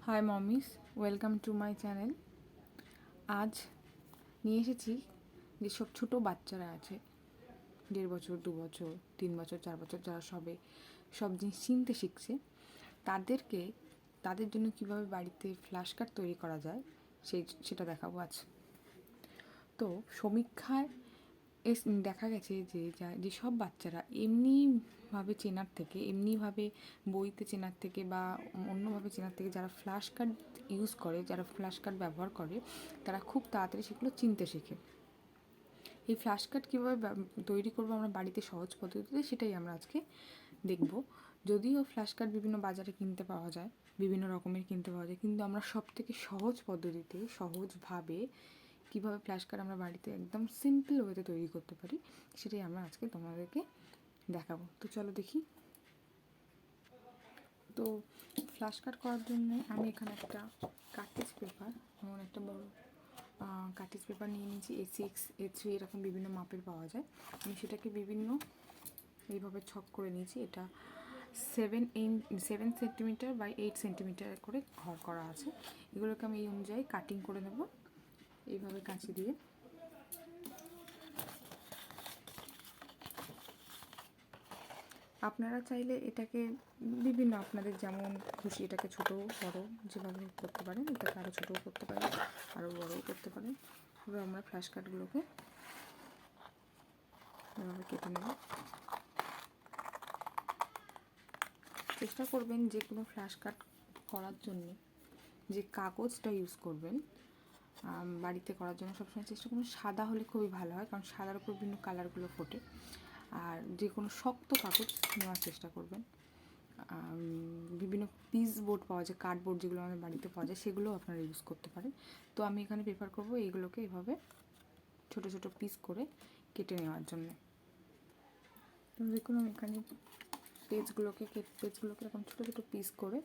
High mommies, welcome to my channel. আজ নিয়ে এসেছি যেসব ছোটো বাচ্চারা আছে, 1.5 বছর, 2 বছর, 3 বছর, 4 বছর, যারা সব জিনিস চিনতে শিখছে, তাদের জন্য কীভাবে বাড়িতে ফ্ল্যাশ কার্ড তৈরি করা যায় সেটা দেখাবো আজ। তো সমীক্ষায় দেখা গেছে যেসব বাচ্চারা এমনিভাবে চেনার থেকে, এমনিভাবে বইতে চেনার থেকে বা অন্যভাবে চেনার থেকে যারা ফ্ল্যাশ কার্ড ইউজ করে, যারা ফ্ল্যাশ কার্ড ব্যবহার করে, তারা খুব তাড়াতাড়ি সেগুলো চিনতে শেখে। এই ফ্ল্যাশ কার্ড কীভাবে তৈরি করবো আমরা বাড়িতে সহজ পদ্ধতিতে, সেটাই আমরা আজকে দেখব। যদিও ফ্ল্যাশ কার্ড বিভিন্ন বাজারে কিনতে পাওয়া যায়, বিভিন্ন রকমের কিনতে পাওয়া যায়, কিন্তু আমরা সবথেকে সহজ পদ্ধতিতে, সহজভাবে কীভাবে ফ্ল্যাশ কার্ড আমরা বাড়িতে একদম সিম্পল ওয়েতে তৈরি করতে পারি, সেটাই আমরা আজকে তোমাদেরকে দেখাবো। তো চলো দেখি। তো ফ্ল্যাশ কার্ড করার জন্য আমি এখানে একটা কার্ট্রিজ পেপার, যেমন একটা বড় কার্ট্রিজ পেপার নিয়ে নিয়েছি। A6, A3 এরকম বিভিন্ন মাপের পাওয়া যায়। আমি সেটাকে এইভাবে ছক করে নিয়েছি। এটা 7 সেন্টিমিটার বাই 8 সেন্টিমিটার করে ঘর করা আছে। এগুলোকে আমি এই অনুযায়ী কাটিং করে নেব এইভাবে কাঁচি দিয়ে। আপনারা চাইলে এটাকে বিভিন্ন, আপনাদের যেমন খুশি এটাকে ছোটো বড় যেভাবে করতে পারেন, এটাকে আরও ছোটোও করতে পারেন, আরও বড়ও করতে পারেন। এবার আমরা ফ্ল্যাশ কার্ডগুলোকে এভাবে কেটে নেব। চেষ্টা করবেন যে কোনো ফ্ল্যাশ কার্ড করার জন্য যে কাগজটা ইউজ করবেন বাড়িতে করার জন্য, সবসময় চেষ্টা করুন সাদা হলে খুবই ভালো হয়, কারণ সাদার উপর বিভিন্ন কালারগুলো ফোটে। আর যে কোনো শক্ত কাগজ নেওয়ার চেষ্টা করবেন। বিভিন্ন পিস বোর্ড পাওয়া যায়, কার্ডবোর্ড যেগুলো আমাদের বাড়িতে পাওয়া যায়, সেগুলোও আপনারা ইউজ করতে পারেন। তো আমি এখানে প্রেফার করবো এইগুলোকে এভাবে ছোটো ছোটো পিস করে কেটে নেওয়ার জন্য। তো দেখুন আমি এখানে পেজগুলোকে এরকম ছোটো ছোটো পিস করে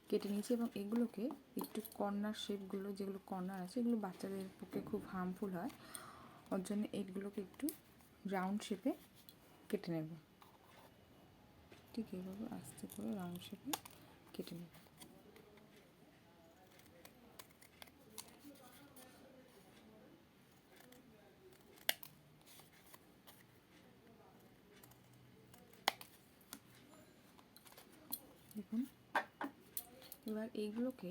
কেটে নিয়েছি, এবং এগুলোকে একটু কর্নার শেপগুলো, যেগুলো কর্নার আছে, এগুলো বাচ্চাদের পক্ষে খুব হার্মফুল হয়, ওর জন্য এইগুলোকে একটু রাউন্ড শেপে কেটে নেব। ঠিক এইভাবে আস্তে করে রাউন্ড শেপে কেটে নেব। দেখুন এবার এইগুলোকে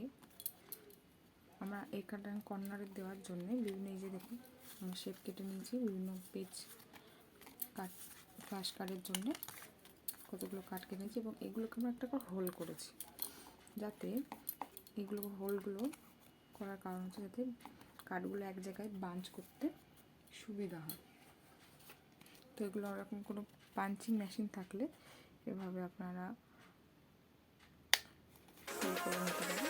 আমরা এই কর্নারে দেওয়ার জন্য বিভিন্ন, এই যে দেখুন আমরা শেপ কেটে নিয়েছি বিভিন্ন পেজ কাট, ফ্ল্যাশ কার্ডের জন্য কতগুলো কাট কেটে নিয়েছি, এবং এগুলোকে আমরা একটা করে হোল করেছি, যাতে এগুলো হোলগুলো করার কারণ হচ্ছে যাতে কার্ডগুলো এক জায়গায় বাঞ্চ করতে সুবিধা হয়। তো এগুলো ওরকম কোনো পাঞ্চিং মেশিন থাকলে এভাবে আপনারা হোল করে নিতে পারেন।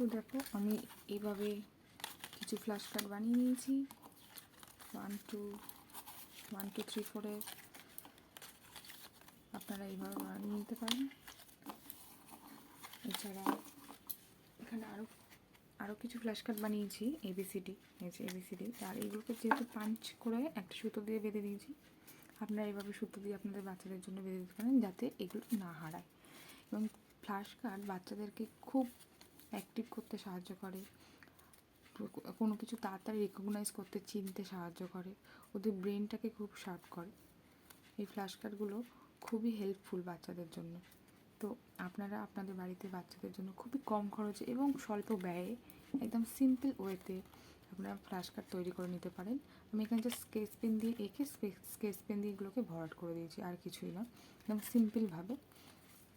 তো দেখো আমি এইভাবে কিছু ফ্ল্যাশ কার্ড বানিয়ে নিয়েছি, 1 2 3 4 আপনারা এইভাবে বানিয়ে নিতে পারেন। এছাড়া এখানে আরও কিছু ফ্ল্যাশ কার্ড বানিয়েছি ABCD, এই যে ABCD, আর এইগুলোকে যেহেতু পাঞ্চ করে একটা সুতো দিয়ে বেঁধে দিয়েছি, আপনারা এইভাবে সুতো দিয়ে আপনাদের বাচ্চাদের জন্য বেঁধে দিতে পারেন, যাতে এগুলো না হারায়। এবং ফ্ল্যাশ কার্ড বাচ্চাদেরকে খুব অ্যাক্টিভ করতে সাহায্য করে, কোনো কিছু তাড়াতাড়ি রেকগনাইজ করতে, চিনতে সাহায্য করে, ওদের ব্রেনটাকে খুব শার্প করে। এই ফ্ল্যাশ কার্ডগুলো খুবই হেল্পফুল বাচ্চাদের জন্য। তো আপনারা আপনাদের বাড়িতে বাচ্চাদের জন্য খুবই কম খরচে এবং স্বল্প ব্যয়ে একদম সিম্পল ওয়েতে আপনারা ফ্ল্যাশ কার্ড তৈরি করে নিতে পারেন। আমি এখানে জাস্ট স্কেচ পেন দিয়ে স্কেচ পেন দিয়ে এগুলোকে ভরাট করে দিয়েছি, আর কিছুই না, একদম সিম্পলভাবে।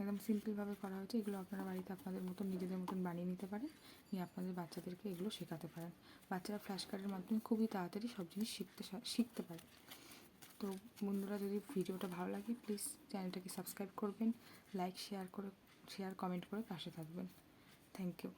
একদম সিম্পলভাবে করা হয়েছে। এগুলো আপনারা বাড়িতে আপনাদের মতন নিজেদের মতন বানিয়ে নিতে পারেন, নিয়ে আপনাদের বাচ্চাদেরকে এগুলো শেখাতে পারেন। বাচ্চারা ফ্ল্যাশ কার্ডের মাধ্যমে খুবই তাড়াতাড়ি সব জিনিস শিখতে পারে। তো বন্ধুরা, যদি ভিডিওটা ভালো লাগে প্লিজ চ্যানেলটাকে সাবস্ক্রাইব করবেন, লাইক শেয়ার কমেন্ট করে পাশে থাকবেন। Thank you.